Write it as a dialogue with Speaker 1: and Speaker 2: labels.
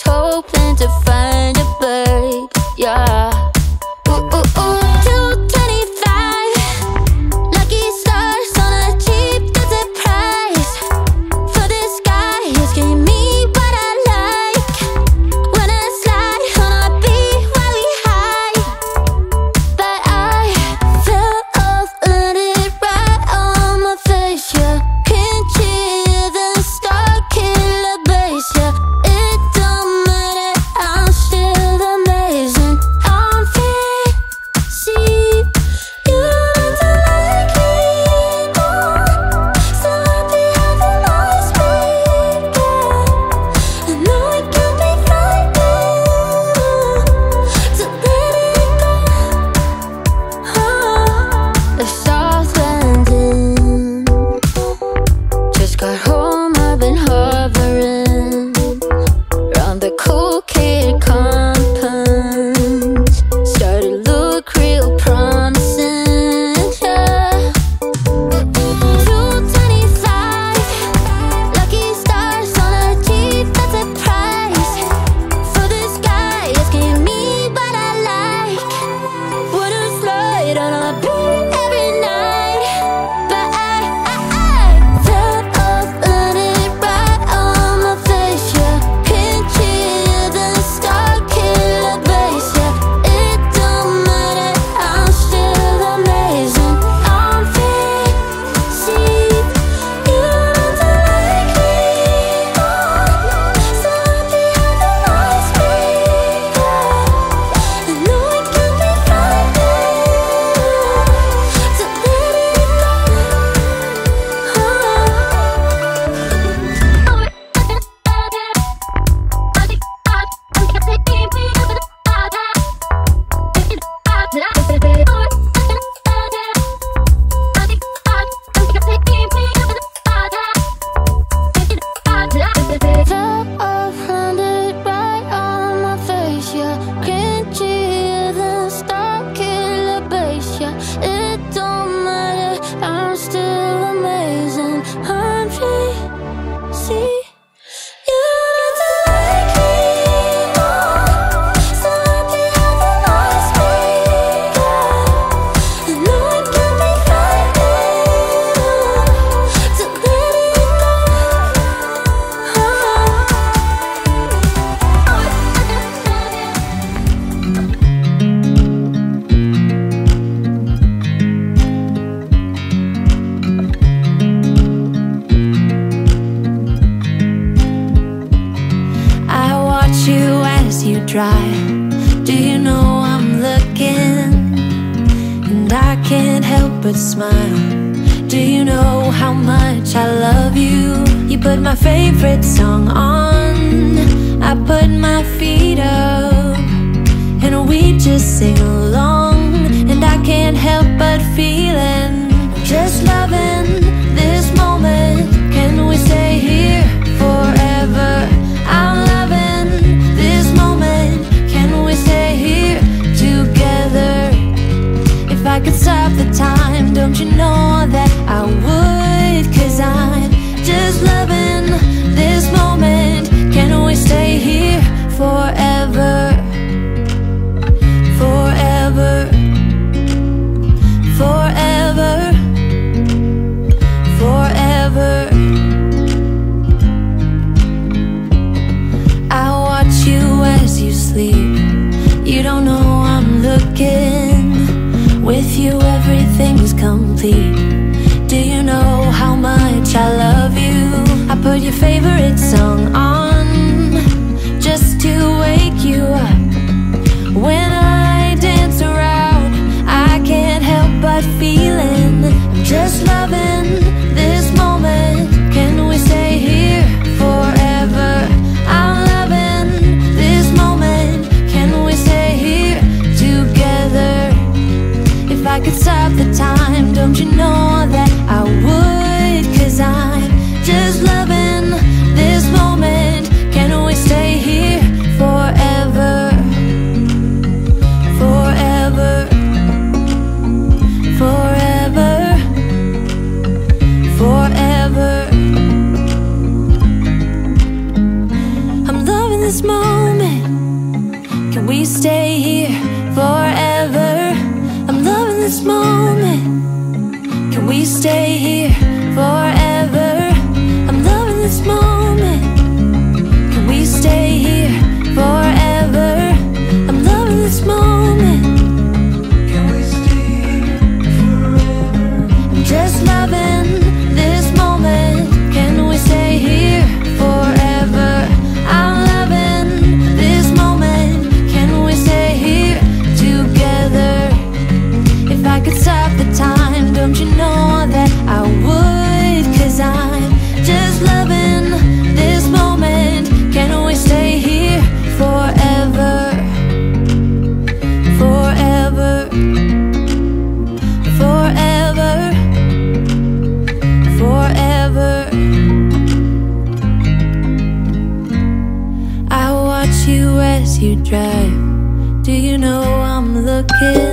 Speaker 1: hoping to find a bird, yeah. Ooh, ooh, ooh, 225 lucky stars on a cheap desert price. For this guy, he's giving me what I like. When I slide on a beat while we high. But I fell off, landed right on my face, yeah. Can't hear the star killer bass, yeah. It don't matter, I'm still amazing. I'm free, see, you don't have to like me more. So happy how the noise speak, yeah. I know it can be frightening to let it go. The soft landing. Just got home, I've been hovering around the cool kid compounds. Started to look real promising, yeah. 225 lucky stars on a cheap desert price. For this guy, asking me what I like. Wanna slide on a beat every night. But I fell off, landed right on my face, yeah. Can't hear the star killer bass, yeah. It don't matter, I'm still amazing. I'm free, see, you don't have to like me more. So happy how the noise speak, yeah. I know it can be frightening to let it go. Fell off, landed right on my face, yeah. Can't hear the star killer bass, yeah. It don't matter, I'm still amazing. I'm free, see, you don't have to like me more. So happy how the noise speak, yeah. I know it can be frightening to let it go.
Speaker 2: I watch you as you drive. Do you know I'm looking? And I can't help but smile. Do you know how much I love you? You put my favorite song on. I put my feet up, and we just sing along. And I can't help but feeling, just loving this moment. Can we stay here forever? I'm loving this moment. Can we stay here together? If I could stop the time, don't you know that I would? 'Cause I'm just loving this moment. Can we stay here forever? Forever. Forever. Forever. I watch you as you sleep. You don't know I'm looking. With you everything's complete. Do you know how much I love you? I put your favorite song on just to wake you up. When I dance around, I can't help but feeling, I'm just loving this moment. Can we stay here forever? I'm loving this moment. Can we stay here together? If I could stop the time, don't you know that I would? 'Cause I'm just loving this moment. this moment. Can we stay here forever? I'm loving this moment. Can we stay here forever? I'm loving this moment. Can we stay here forever? I'm loving this moment. Can we stay here forever? I'm just loving this moment. Can we stay here forever? I'm loving this moment. Can we stay here together? If I could stop the time, don't you know that I would? 'Cause I'm just loving this moment. Can we stay here forever? Forever. Forever. Forever. I watch you as you drive. Do you know I'm looking?